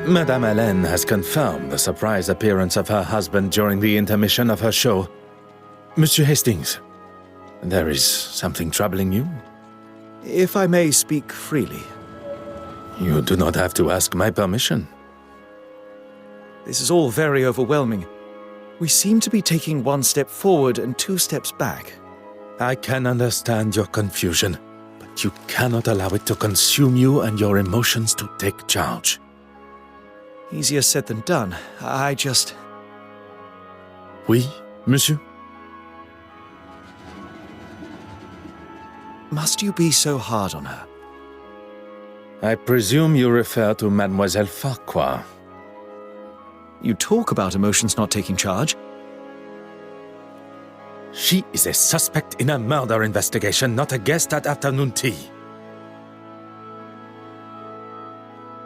Madame Hélène has confirmed the surprise appearance of her husband during the intermission of her show. Monsieur Hastings, there is something troubling you? If I may speak freely. You do not have to ask my permission. This is all very overwhelming. We seem to be taking one step forward and two steps back. I can understand your confusion, but you cannot allow it to consume you and your emotions to take charge. Easier said than done. I just... Oui, monsieur? Must you be so hard on her? I presume you refer to Mademoiselle Farquhar. You talk about emotions not taking charge. She is a suspect in a murder investigation, not a guest at afternoon tea.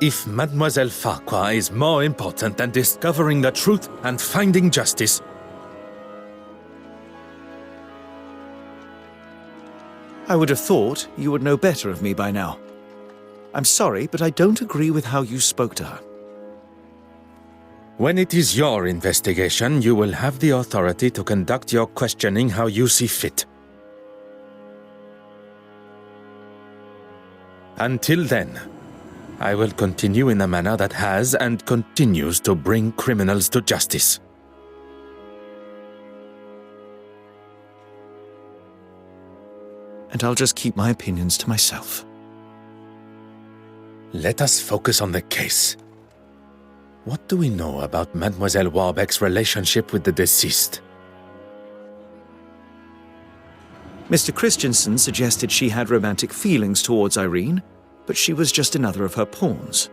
If Mademoiselle Farquhar is more important than discovering the truth and finding justice, I would have thought you would know better of me by now. I'm sorry, but I don't agree with how you spoke to her. when it is your investigation, you will have the authority to conduct your questioning how you see fit. Until then, I will continue in a manner that has and continues to bring criminals to justice. And I'll just keep my opinions to myself. Let us focus on the case. What do we know about Mademoiselle Warbeck's relationship with the deceased? Mr. Christensen suggested she had romantic feelings towards Irene, but she was just another of her pawns.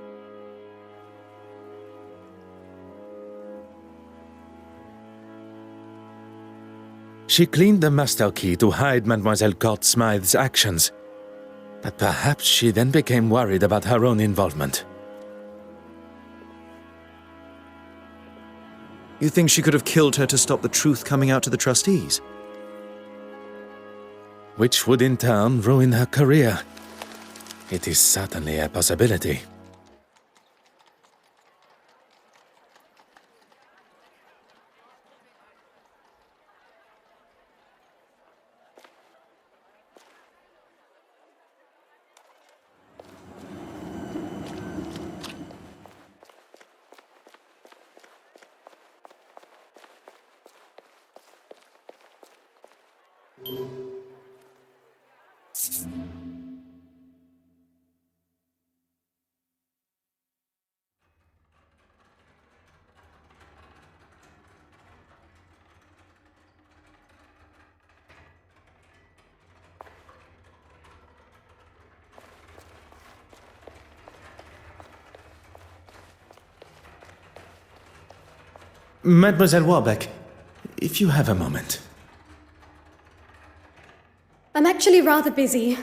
She cleaned the master key to hide Mademoiselle Court Smythe's actions, but perhaps she then became worried about her own involvement. You think she could have killed her to stop the truth coming out to the trustees? Which would in turn ruin her career. It is certainly a possibility. Mademoiselle Warbeck, if you have a moment. I'm actually rather busy.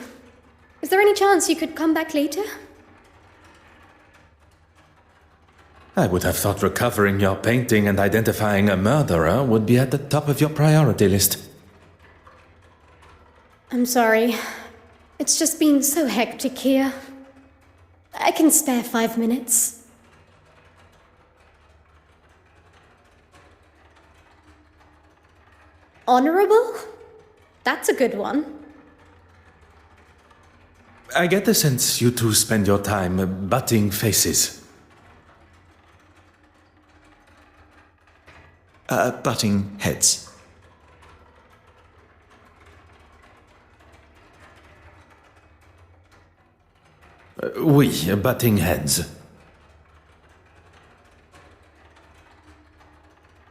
Is there any chance you could come back later? I would have thought recovering your painting and identifying a murderer would be at the top of your priority list. I'm sorry. It's just been so hectic here. I can spare 5 minutes. Honorable? That's a good one. I get the sense you two spend your time butting faces. Butting heads. Oui, butting heads.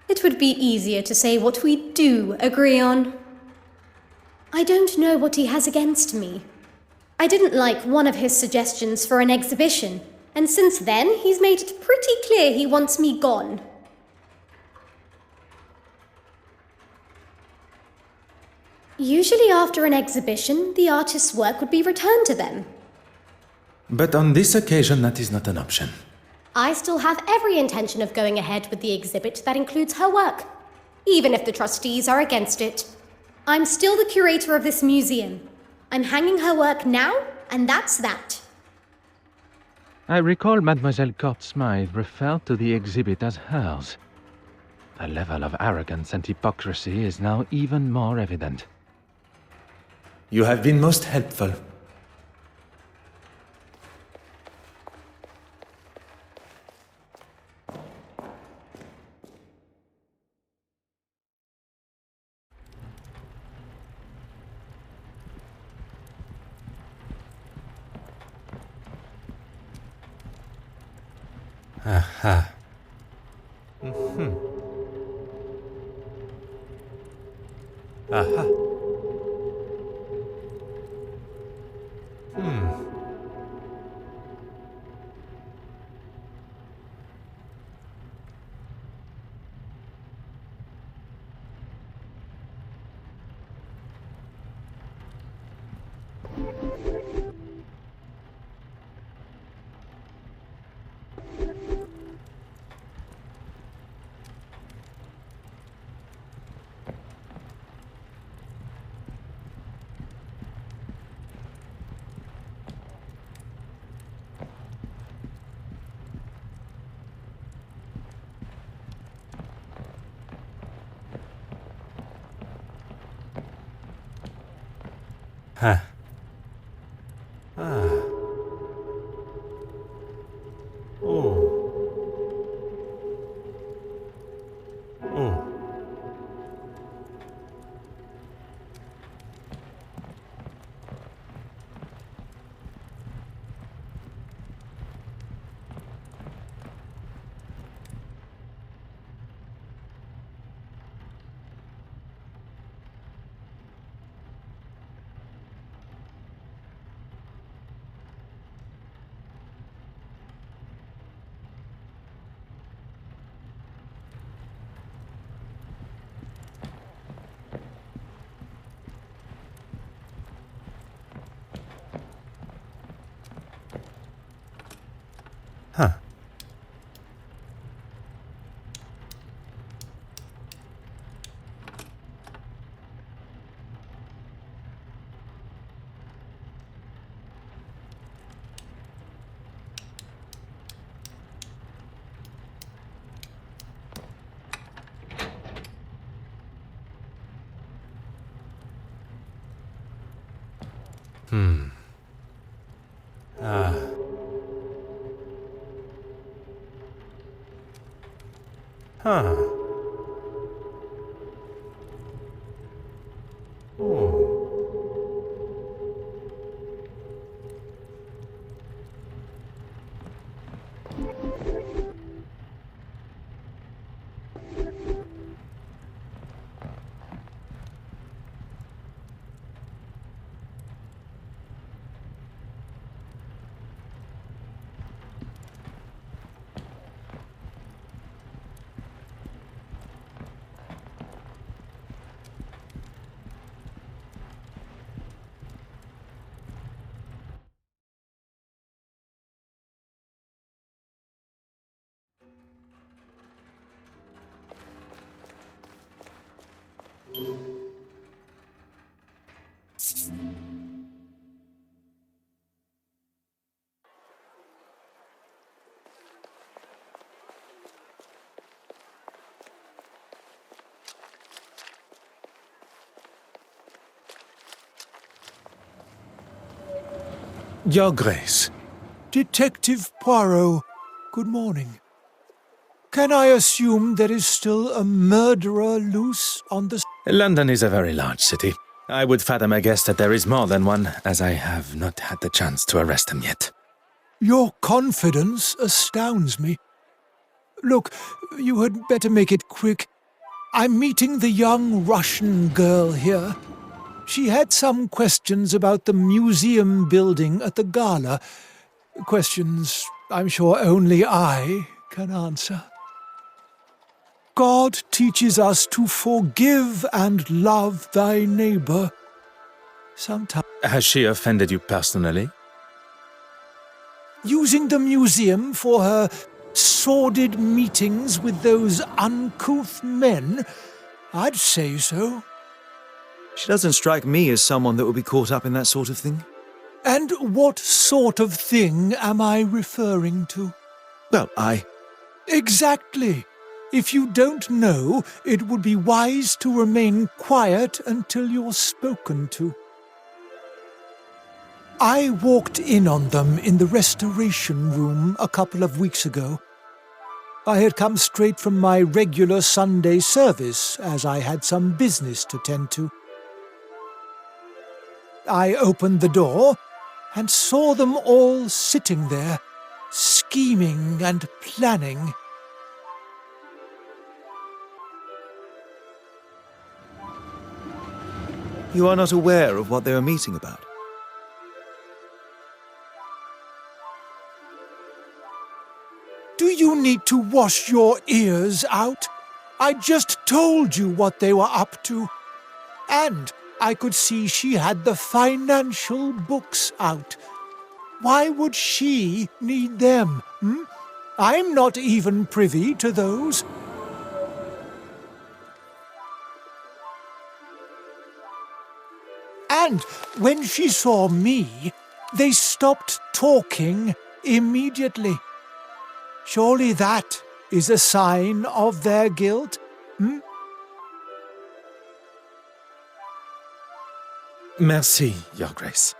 It would be easier to say what we do agree on. I don't know what he has against me. I didn't like one of his suggestions for an exhibition, and since then he's made it pretty clear he wants me gone. Usually after an exhibition, the artist's work would be returned to them. But on this occasion, that is not an option. I still have every intention of going ahead with the exhibit that includes her work, even if the trustees are against it. I'm still the curator of this museum. I'm hanging her work now, and that's that. I recall Mademoiselle Court-Smythe referred to the exhibit as hers. The level of arrogance and hypocrisy is now even more evident. You have been most helpful. Aha. Aha. Huh. Ah. Oh. Oh. Huh. Ah. Huh. Oh. Your Grace. Detective Poirot, good morning. Can I assume there is still a murderer loose on the... London is a very large city. I would fathom a guess that there is more than one, as I have not had the chance to arrest him yet. Your confidence astounds me. Look, you had better make it quick. I'm meeting the young Russian girl here. She had some questions about the museum building at the gala. Questions I'm sure only I can answer. God teaches us to forgive and love thy neighbor. Sometimes Has she offended you personally? using the museum for her sordid meetings with those uncouth men, I'd say so. She doesn't strike me as someone that would be caught up in that sort of thing. And what sort of thing am I referring to? Well, Exactly. If you don't know, it would be wise to remain quiet until you're spoken to. I walked in on them in the restoration room a couple of weeks ago. I had come straight from my regular Sunday service, as I had some business to tend to. I opened the door and saw them all sitting there, scheming and planning. you are not aware of what they were meeting about. Do you need to wash your ears out? I just told you what they were up to. And I could see she had the financial books out. Why would she need them? I'm not even privy to those. And when she saw me, they stopped talking immediately. Surely that is a sign of their guilt? Merci, Your Grace.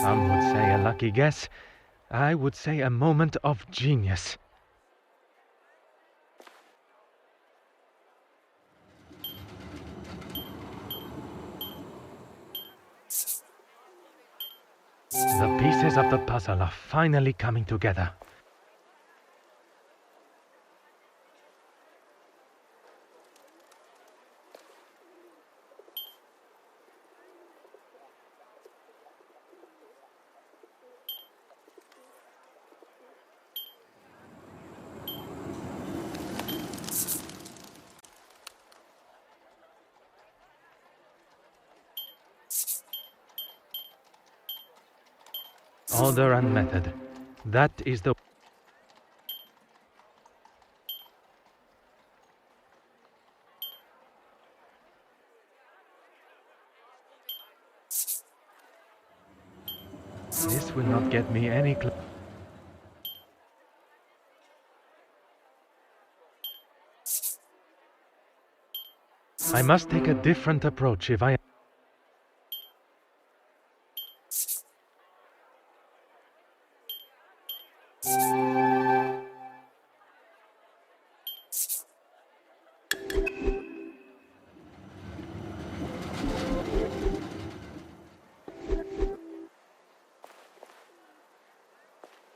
Some would say a lucky guess. I would say a moment of genius. The pieces of the puzzle are finally coming together. Order and method. That is the... This will not get me any I must take a different approach if I...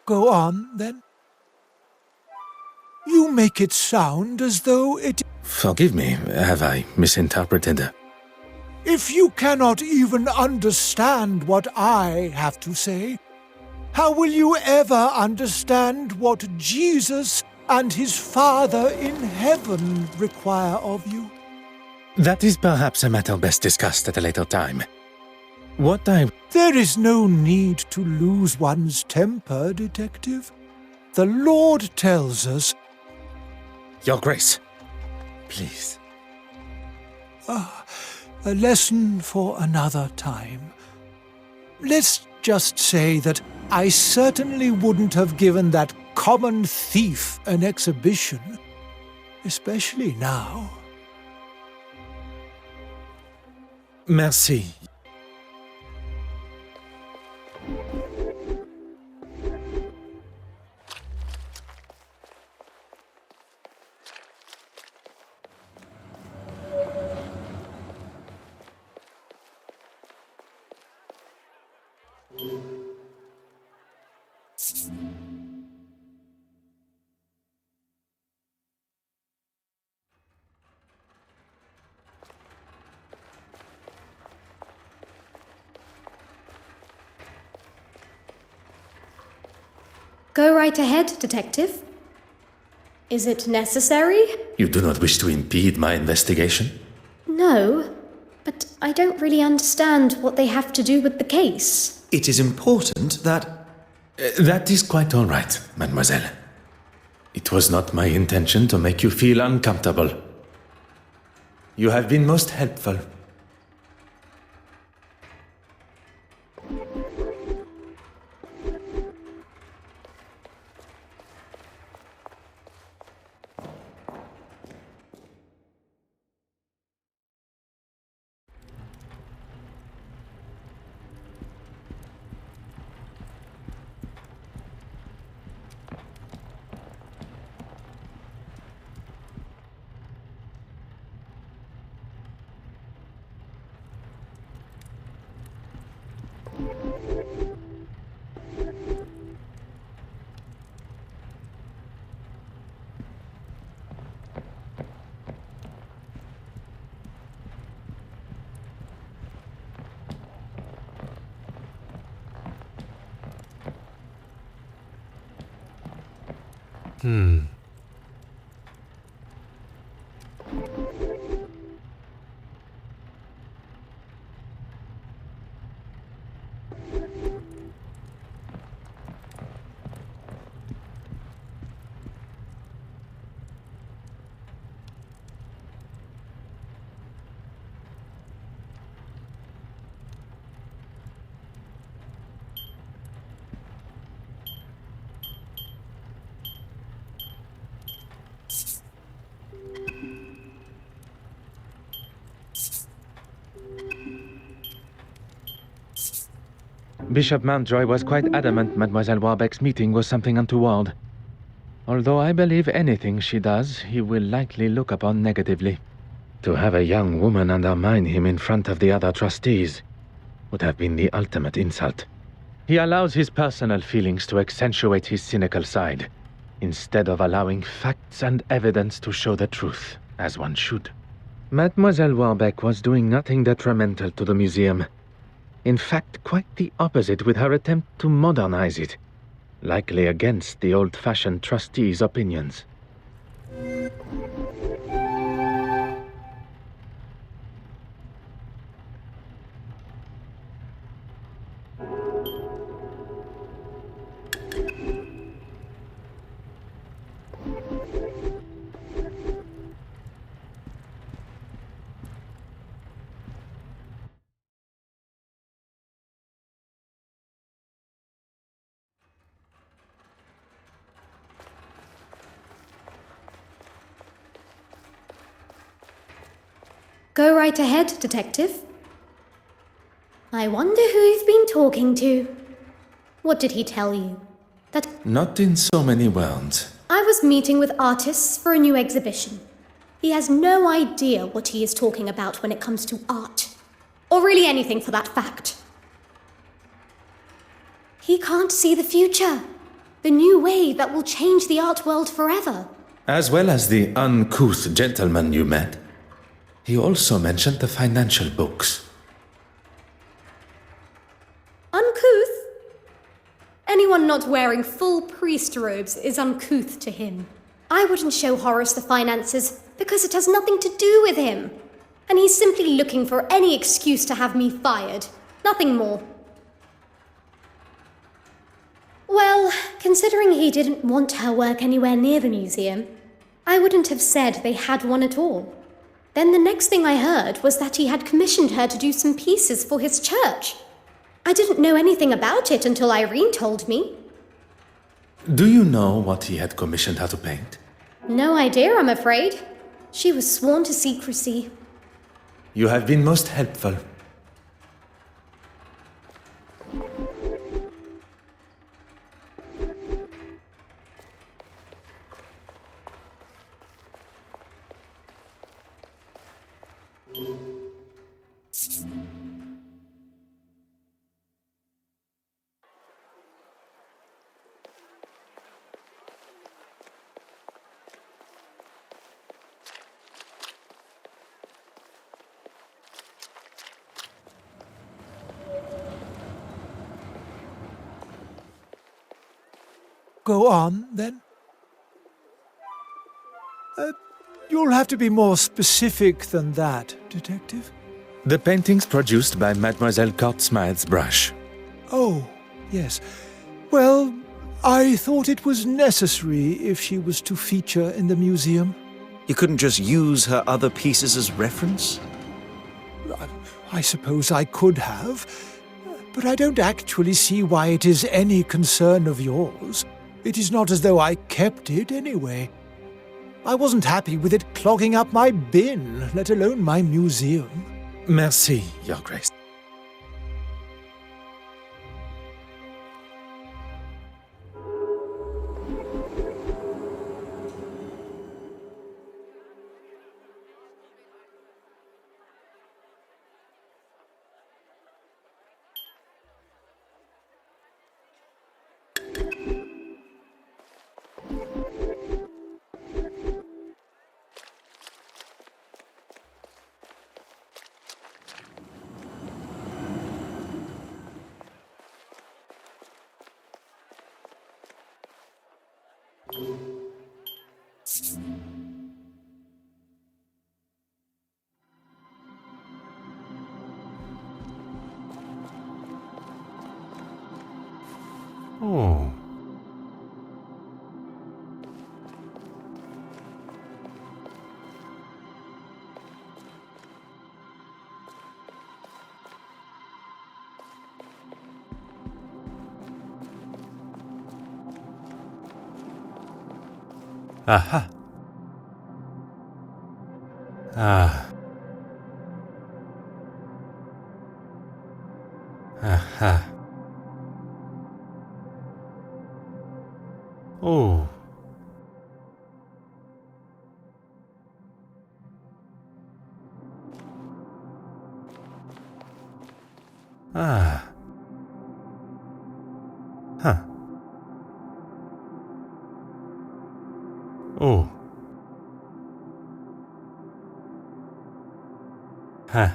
Go on, then. You make it sound as though it... Forgive me, have I misinterpreted? If you cannot even understand what I have to say, how will you ever understand what Jesus and his Father in heaven require of you? That is perhaps a matter best discussed at a later time. There is no need to lose one's temper, Detective. The Lord tells us... Your Grace, please. A lesson for another time. Let's just say that I certainly wouldn't have given that common thief an exhibition, especially now. Merci. Go right ahead, Detective. Is it necessary? You do not wish to impede my investigation? No, but I don't really understand what they have to do with the case. It is important that... That is quite all right, mademoiselle. It was not my intention to make you feel uncomfortable. You have been most helpful. Bishop Mountjoy was quite adamant Mademoiselle Warbeck's meeting was something untoward. Although I believe anything she does, he will likely look upon negatively. To have a young woman undermine him in front of the other trustees would have been the ultimate insult. He allows his personal feelings to accentuate his cynical side, instead of allowing facts and evidence to show the truth, as one should. Mademoiselle Warbeck was doing nothing detrimental to the museum. In fact, quite the opposite with her attempt to modernize it, likely against the old-fashioned trustees' opinions. Go right ahead, Detective. I wonder who you've been talking to. What did he tell you? That Not in so many words. I was meeting with artists for a new exhibition. He has no idea what he is talking about when it comes to art. Or really anything for that fact. He can't see the future. The new wave that will change the art world forever. As well as the uncouth gentleman you met. He also mentioned the financial books. Uncouth? Anyone not wearing full priest robes is uncouth to him. I wouldn't show Horace the finances because it has nothing to do with him. And he's simply looking for any excuse to have me fired. Nothing more. Well, considering he didn't want her work anywhere near the museum, I wouldn't have said they had one at all. Then the next thing I heard was that he had commissioned her to do some pieces for his church. I didn't know anything about it until Irene told me. Do you know what he had commissioned her to paint? No idea, I'm afraid. She was sworn to secrecy. You have been most helpful. Go on, then. You'll have to be more specific than that, Detective. The paintings produced by Mademoiselle Court-Smythe's brush. Oh, yes. Well, I thought it was necessary if she was to feature in the museum. You couldn't just use her other pieces as reference? I suppose I could have, but I don't actually see why it is any concern of yours. It is not as though I kept it anyway. I wasn't happy with it clogging up my bin, let alone my museum. Merci, Your Grace. Oh. Aha. Ah. Aha. Oh. Ah. Huh. Oh. Huh.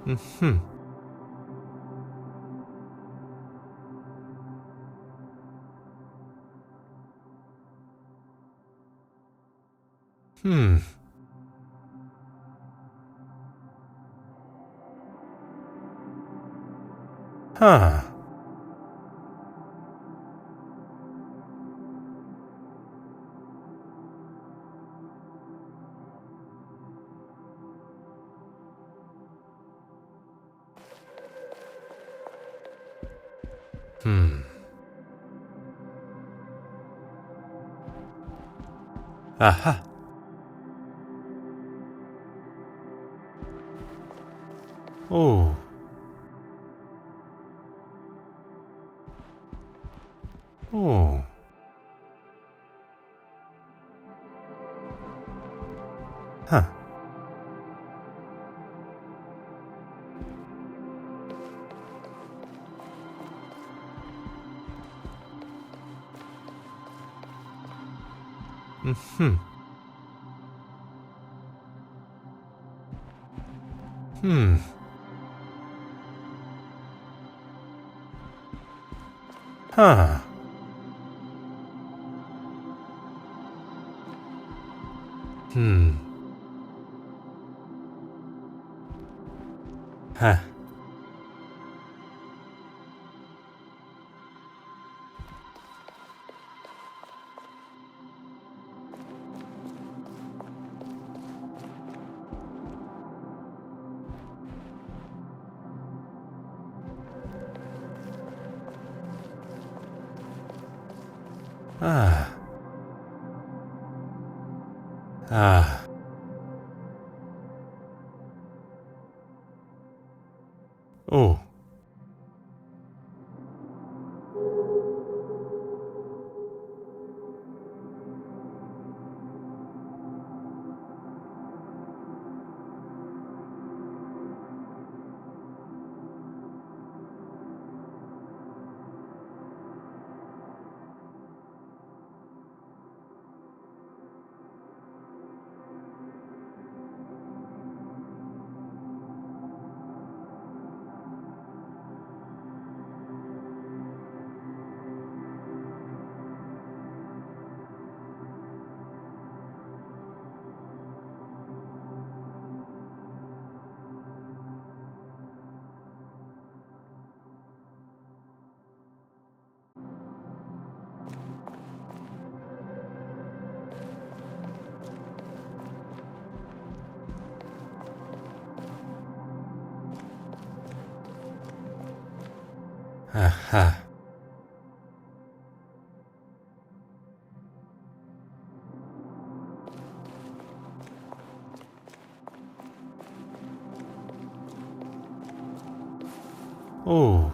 Mm-hmm. Hmm. Huh. Hmm. Aha. Oh. Oh. Huh. Mm-hmm. Hmm. Huh. Hmm. Huh. Ah. Ah. Oh. Aha. Oh.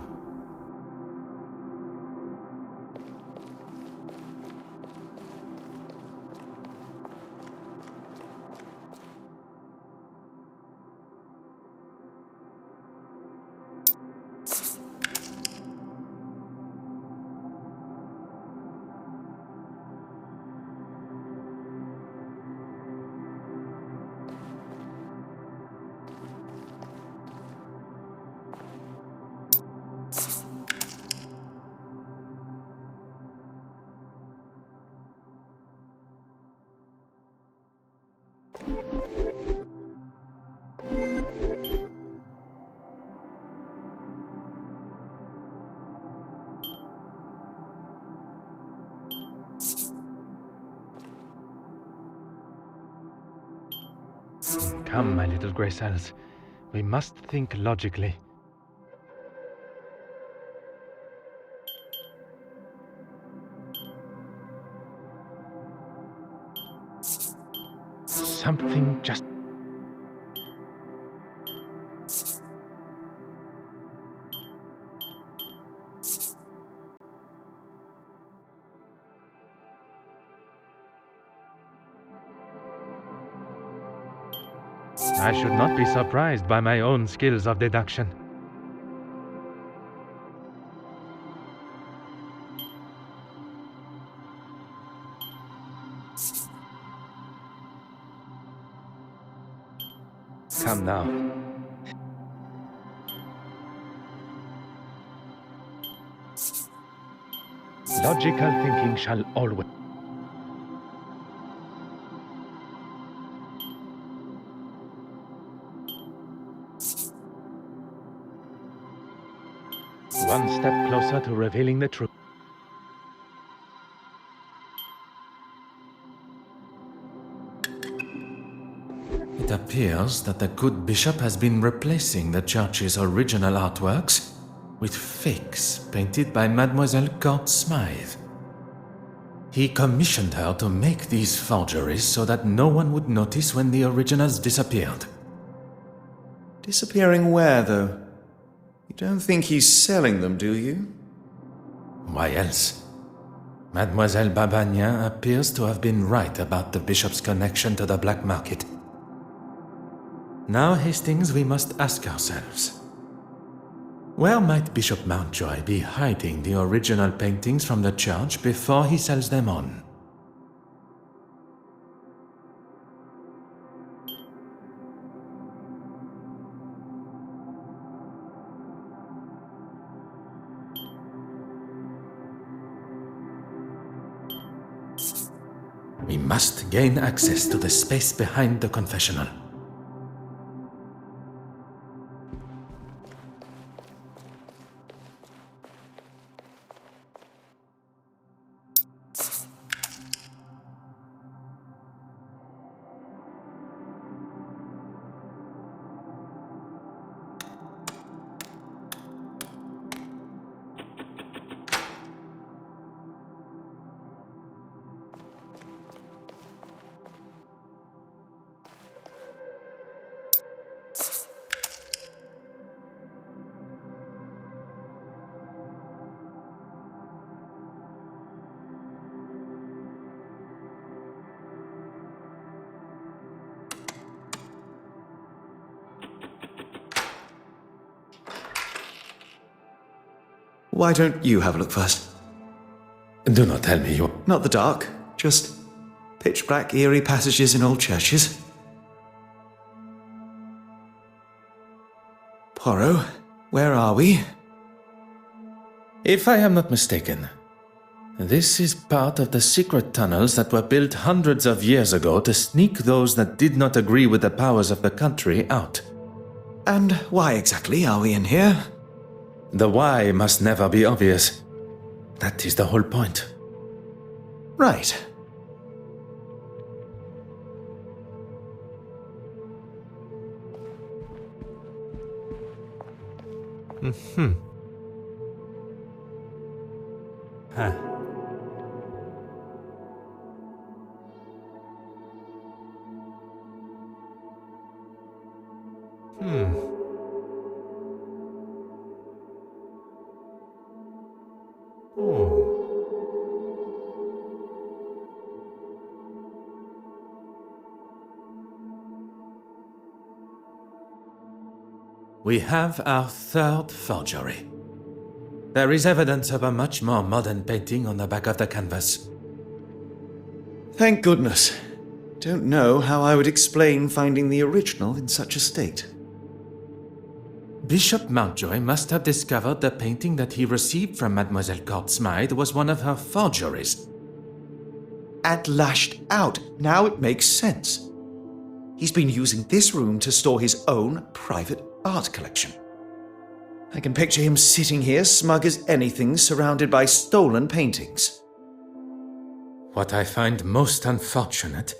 Come, my little grey cells. We must think logically. Something just... I should not be surprised by my own skills of deduction. Come now. Logical thinking shall always... One step closer to revealing the truth. It appears that the good bishop has been replacing the church's original artworks with fakes painted by Mademoiselle Court Smythe. He commissioned her to make these forgeries so that no one would notice when the originals disappeared. Disappearing where, though? You don't think he's selling them, do you? Why else? Mademoiselle Babagnan appears to have been right about the bishop's connection to the black market. Now, Hastings, we must ask ourselves, where might Bishop Mountjoy be hiding the original paintings from the church before he sells them on? We must gain access to the space behind the confessional. Why don't you have a look first? Do not tell me you... Not the dark, just pitch black, eerie passages in old churches. Poirot, where are we? If I am not mistaken, this is part of the secret tunnels that were built hundreds of years ago to sneak those that did not agree with the powers of the country out. And why exactly are we in here? The why must never be obvious. That is the whole point. Right. Huh. Hmm. Oh. We have our third forgery. There is evidence of a much more modern painting on the back of the canvas. Thank goodness. Don't know how I would explain finding the original in such a state. Bishop Mountjoy must have discovered the painting that he received from Mademoiselle Court-Smythe was one of her forgeries. And lashed out. Now it makes sense. He's been using this room to store his own private art collection. I can picture him sitting here smug as anything, surrounded by stolen paintings. What I find most unfortunate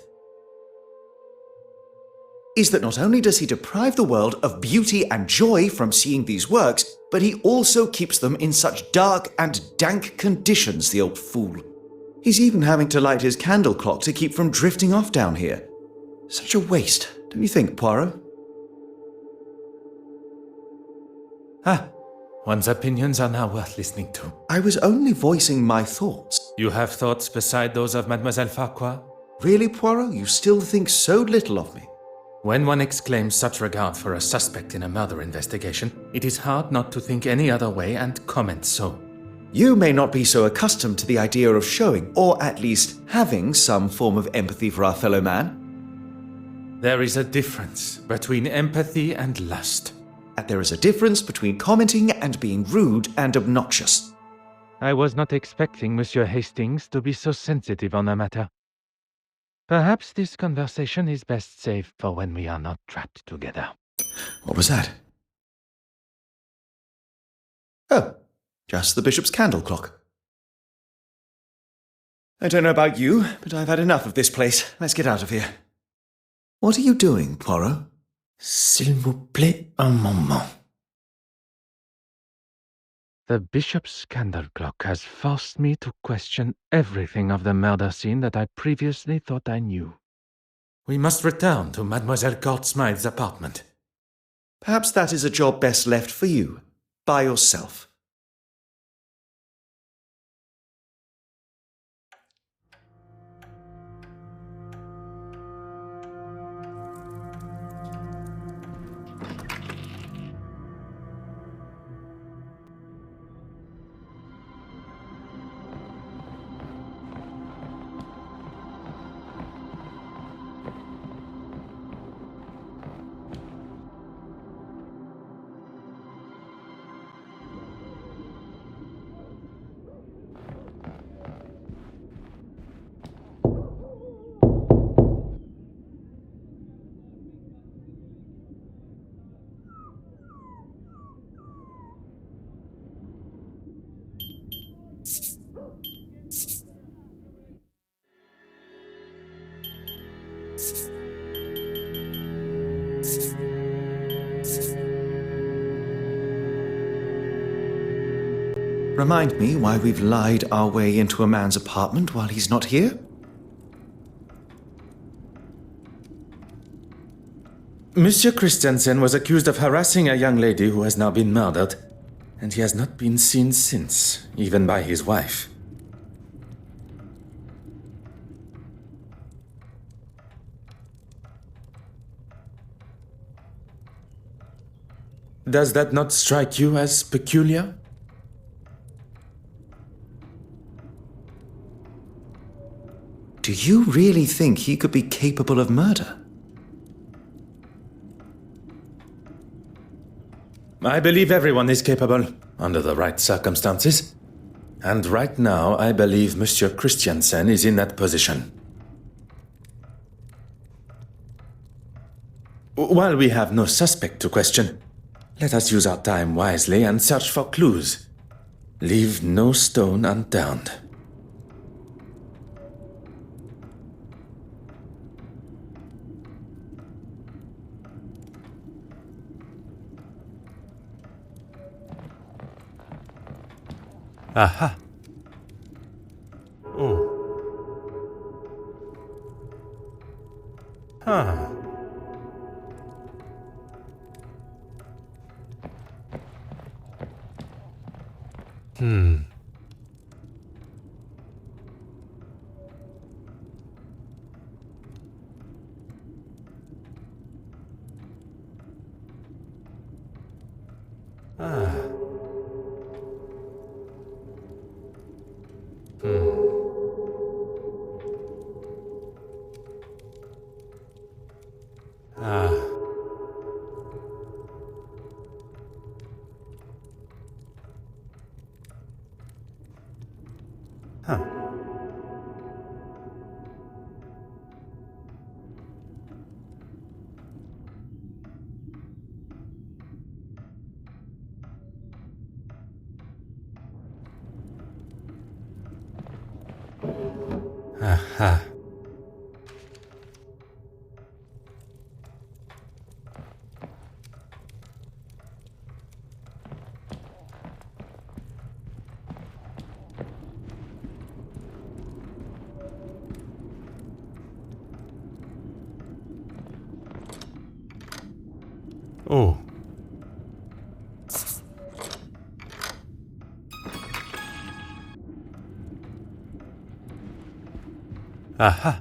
is that not only does he deprive the world of beauty and joy from seeing these works, but he also keeps them in such dark and dank conditions, the old fool. He's even having to light his candle clock to keep from drifting off down here. Such a waste, don't you think, Poirot? One's opinions are now worth listening to. I was only voicing my thoughts. You have thoughts beside those of Mademoiselle Farquhar? Really, Poirot? You still think so little of me? When one exclaims such regard for a suspect in a murder investigation, it is hard not to think any other way and comment so. You may not be so accustomed to the idea of showing, or at least having, some form of empathy for our fellow man. There is a difference between empathy and lust. And there is a difference between commenting and being rude and obnoxious. I was not expecting Monsieur Hastings to be so sensitive on the matter. Perhaps this conversation is best saved for when we are not trapped together. What was that? Oh, just the bishop's candle clock. I don't know about you, but I've had enough of this place. Let's get out of here. What are you doing, Poirot? S'il vous plaît, un moment. The bishop's candle clock has forced me to question everything of the murder scene that I previously thought I knew. We must return to Mademoiselle Court-Smythe's apartment. Perhaps that is a job best left for you, by yourself. Remind me why we've lied our way into a man's apartment while he's not here? Monsieur Christiansen was accused of harassing a young lady who has now been murdered, and he has not been seen since, even by his wife. Does that not strike you as peculiar? Do you really think he could be capable of murder? I believe everyone is capable, under the right circumstances. And right now, I believe Monsieur Christiansen is in that position. While we have no suspect to question, let us use our time wisely and search for clues. Leave no stone unturned. Aha. Aha. Oh. Aha.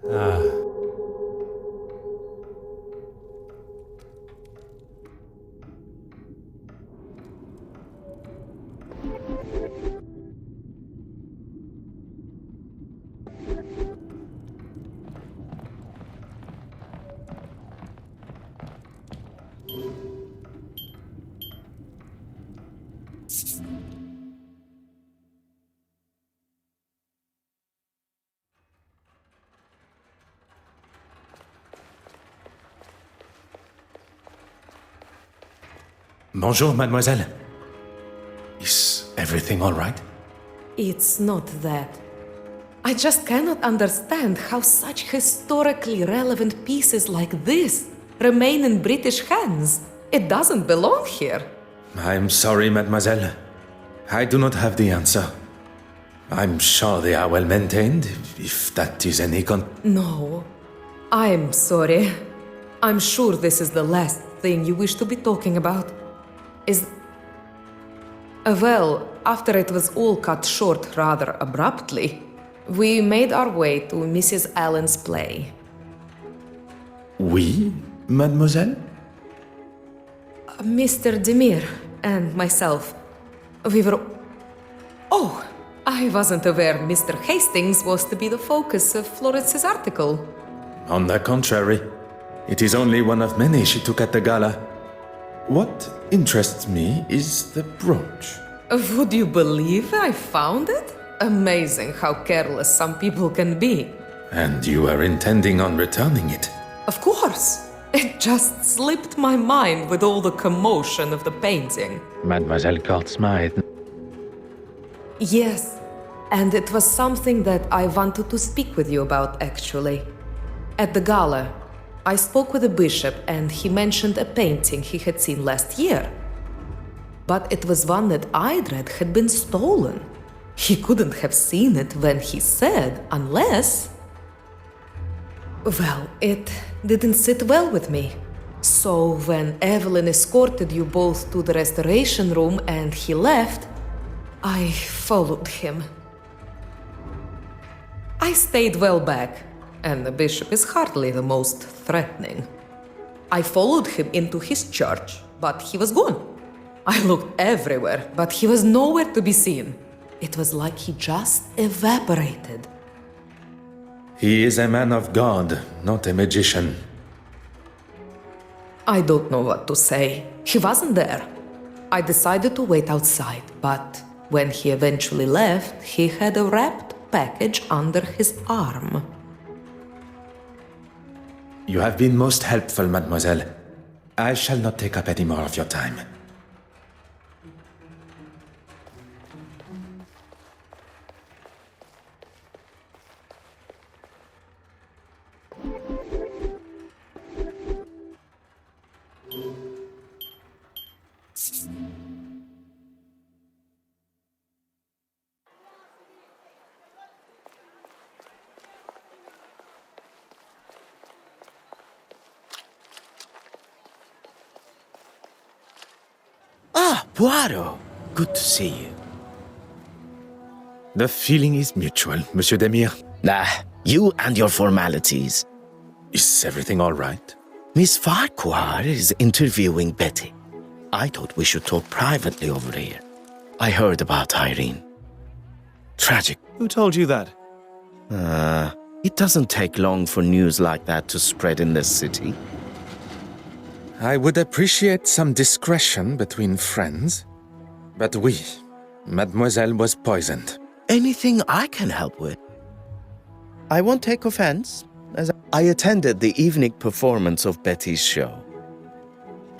Ah. Bonjour, mademoiselle. Is everything all right? It's not that. I just cannot understand how such historically relevant pieces like this remain in British hands. It doesn't belong here. I'm sorry, mademoiselle. I do not have the answer. I'm sure they are well maintained, if that is any No, I'm sorry. I'm sure this is the last thing you wish to be talking about. Well, after it was all cut short rather abruptly, we made our way to Mrs. Allen's play. Oui, mademoiselle? Mr. Demir and myself, we were... Oh, I wasn't aware Mr. Hastings was to be the focus of Florence's article. On the contrary, it is only one of many she took at the gala. What interests me is the brooch. Would you believe I found it? Amazing how careless some people can be. And you are intending on returning it? Of course. It just slipped my mind with all the commotion of the painting. Mademoiselle Court Smythe. Yes, and it was something that I wanted to speak with you about, actually. At the gala, I spoke with the bishop and he mentioned a painting he had seen last year. But it was one that I'd read had been stolen. He couldn't have seen it when he said, unless... Well, it didn't sit well with me. So when Evelyn escorted you both to the restoration room and he left, I followed him. I stayed well back, and the bishop is hardly the most threatening. I followed him into his church, but he was gone. I looked everywhere, but he was nowhere to be seen. It was like he just evaporated. He is a man of God, not a magician. I don't know what to say. He wasn't there. I decided to wait outside, but when he eventually left, he had a wrapped package under his arm. You have been most helpful, mademoiselle. I shall not take up any more of your time. Poirot, good to see you. The feeling is mutual, Monsieur Demire. You and your formalities. Is everything all right? Miss Farquhar is interviewing Betty. I thought we should talk privately over here. I heard about Irene. Tragic. Who told you that? It doesn't take long for news like that to spread in this city. I would appreciate some discretion between friends. But oui, Mademoiselle was poisoned. Anything I can help with? I won't take offense, as I attended the evening performance of Betty's show.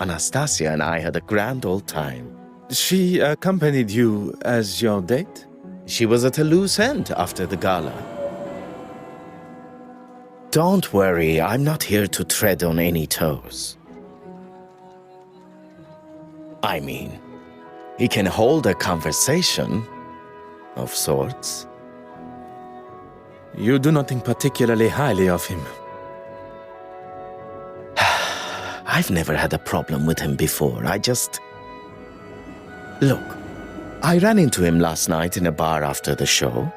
Anastasia and I had a grand old time. She accompanied you as your date? She was at a loose end after the gala. Don't worry, I'm not here to tread on any toes. I mean, he can hold a conversation of sorts. You do not think particularly highly of him. I've never had a problem with him before. Look, I ran into him last night in a bar after the show,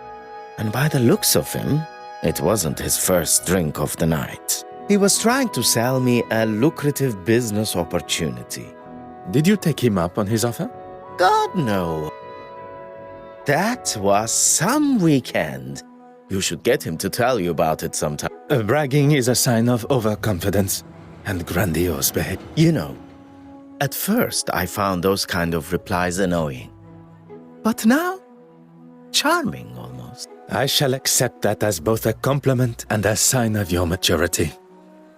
and by the looks of him, it wasn't his first drink of the night. He was trying to sell me a lucrative business opportunity. Did you take him up on his offer? God, no. That was some weekend. You should get him to tell you about it sometime. Bragging is a sign of overconfidence and grandiose behavior. You know, at first I found those kind of replies annoying. But now, charming almost. I shall accept that as both a compliment and a sign of your maturity.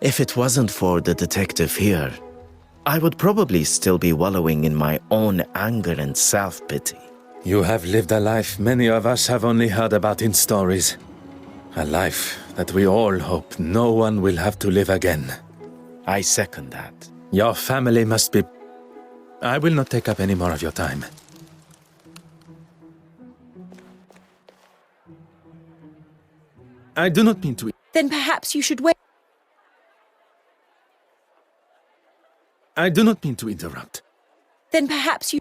If it wasn't for the detective here, I would probably still be wallowing in my own anger and self-pity. You have lived a life many of us have only heard about in stories. A life that we all hope no one will have to live again. I second that. Your family must be... I will not take up any more of your time. I do not mean to... Then perhaps you should wait. I do not mean to interrupt. Then perhaps you...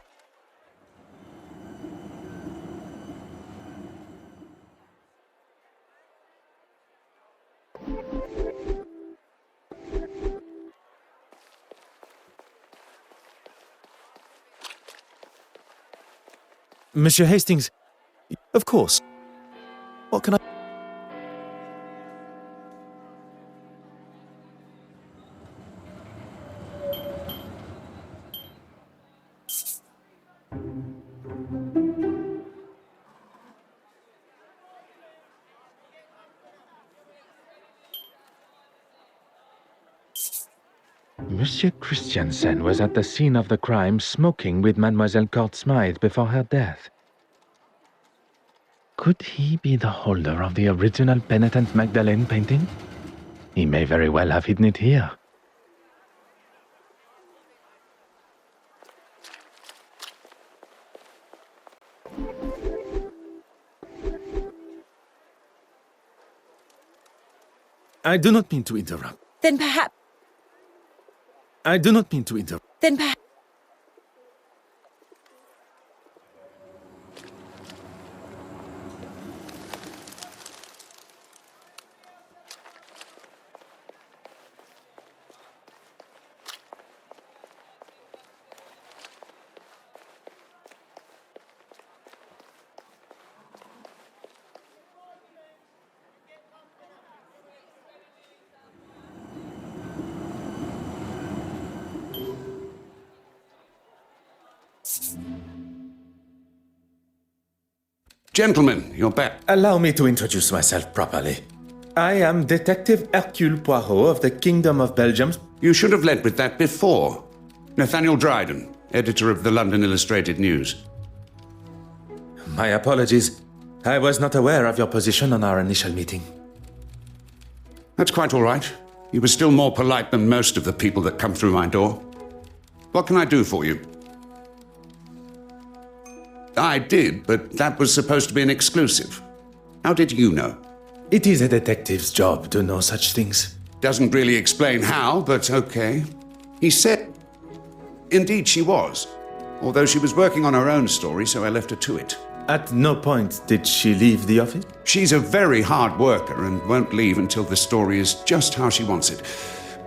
Monsieur Hastings, of course. What can I... Monsieur Christiansen was at the scene of the crime smoking with Mademoiselle Court Smythe before her death. Could he be the holder of the original Penitent Magdalene painting? He may very well have hidden it here. I do not mean to interrupt. Then perhaps... I do not mean to interrupt. Then perhaps... Gentlemen, you're back. Allow me to introduce myself properly. I am Detective Hercule Poirot of the Kingdom of Belgium. You should have led with that before. Nathaniel Dryden, editor of the London Illustrated News. My apologies. I was not aware of your position on our initial meeting. That's quite all right. You were still more polite than most of the people that come through my door. What can I do for you? I did, but that was supposed to be an exclusive. How did you know? It is a detective's job to know such things. Doesn't really explain how, but okay. He said... Indeed, she was. although she was working on her own story, so I left her to it. At no point did she leave the office? She's a very hard worker and won't leave until the story is just how she wants it.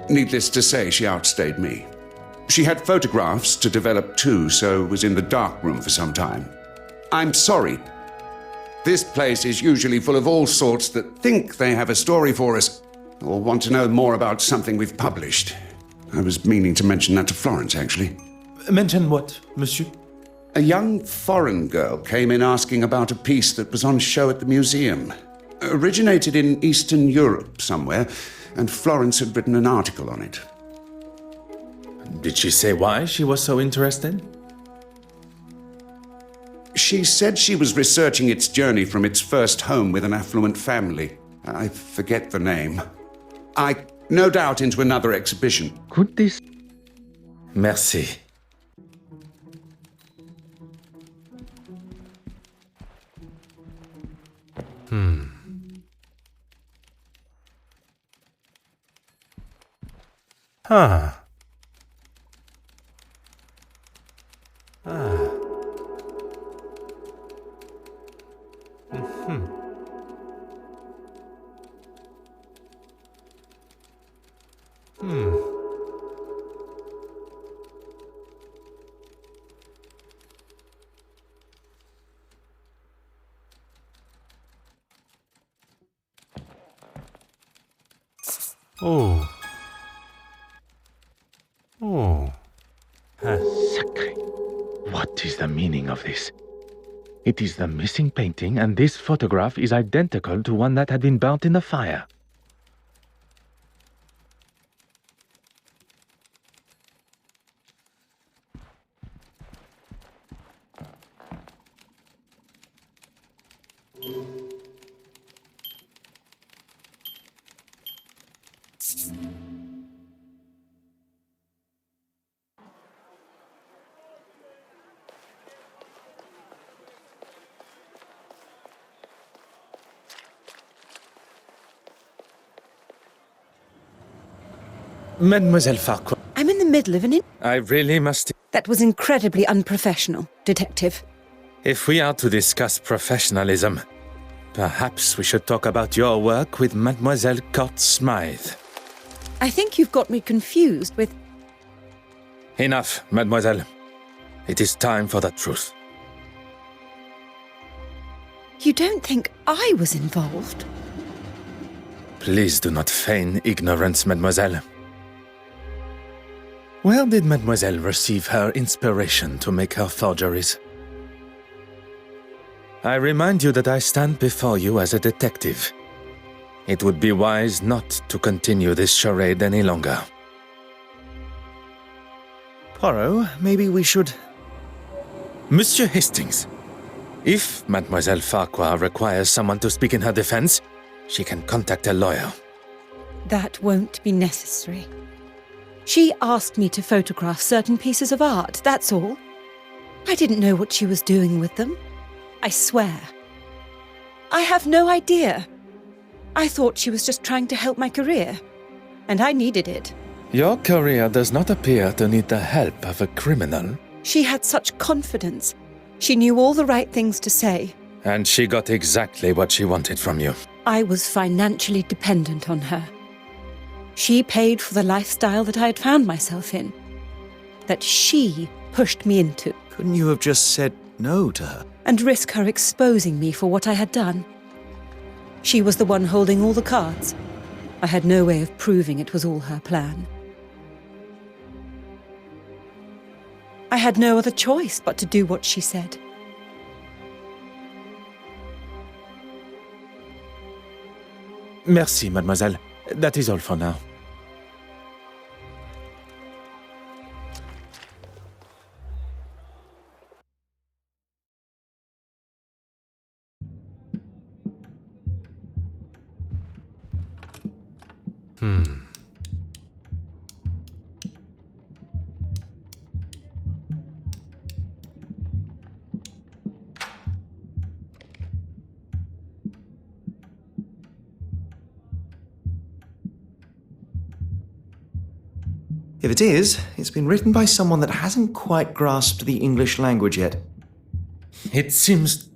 Needless to say, she outstayed me. She had photographs to develop too, so was in the dark room for some time. I'm sorry. This place is usually full of all sorts that think they have a story for us, or want to know more about something we've published. I was meaning to mention that to Florence, actually. Mention what, monsieur? A young foreign girl came in asking about a piece that was on show at the museum. Originated in Eastern Europe somewhere, and Florence had written an article on it. Did she say why she was so interested? She said she was researching its journey from its first home with an affluent family. I forget the name. No doubt into another exhibition. Could this... Merci. Huh. Oh. Oh. Sacre. What is the meaning of this? It is the missing painting, and this photograph is identical to one that had been burnt in the fire. Mademoiselle Farquhar, I'm in the middle of I really must... That was incredibly unprofessional, Detective. If we are to discuss professionalism, perhaps we should talk about your work with Mademoiselle Court Smythe. I think you've got me confused with... Enough, mademoiselle. It is time for the truth. You don't think I was involved? Please do not feign ignorance, mademoiselle. Where did mademoiselle receive her inspiration to make her forgeries? I remind you that I stand before you as a detective. It would be wise not to continue this charade any longer. Poirot, maybe we should... Monsieur Hastings, if Mademoiselle Farquhar requires someone to speak in her defense, she can contact a lawyer. That won't be necessary. She asked me to photograph certain pieces of art, that's all. I didn't know what she was doing with them. I swear. I have no idea. I thought she was just trying to help my career, and I needed it. Your career does not appear to need the help of a criminal. She had such confidence. She knew all the right things to say. And she got exactly what she wanted from you. I was financially dependent on her. She paid for the lifestyle that I had found myself in, that she pushed me into. Couldn't you have just said no to her? And risk her exposing me for what I had done. She was the one holding all the cards. I had no way of proving it was all her plan. I had no other choice but to do what she said. Merci, mademoiselle. That is all for now. If it is, it's been written by someone that hasn't quite grasped the English language yet. It seems...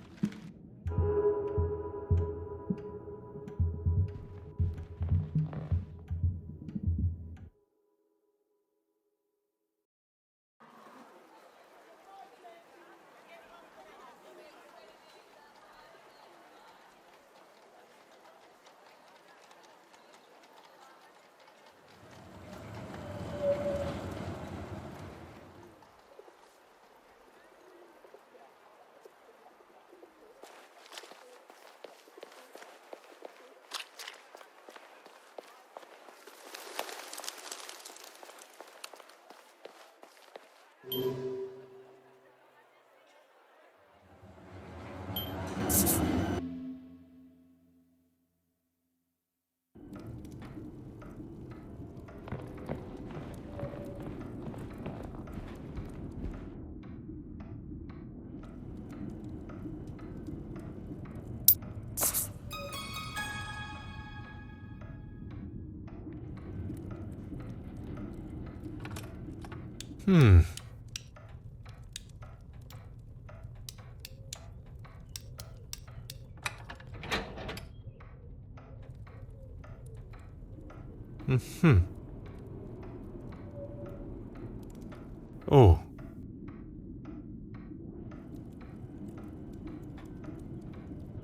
Oh.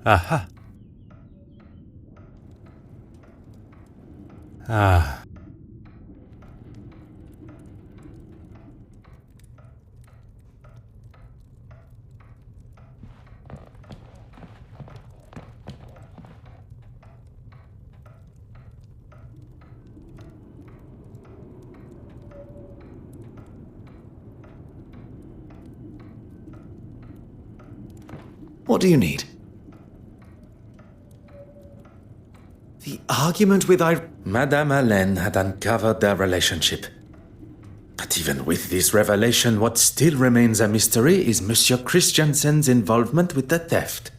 Aha. Ah. What do you need? The argument with Madame Hélène had uncovered their relationship. But even with this revelation, what still remains a mystery is Monsieur Christiansen's involvement with the theft.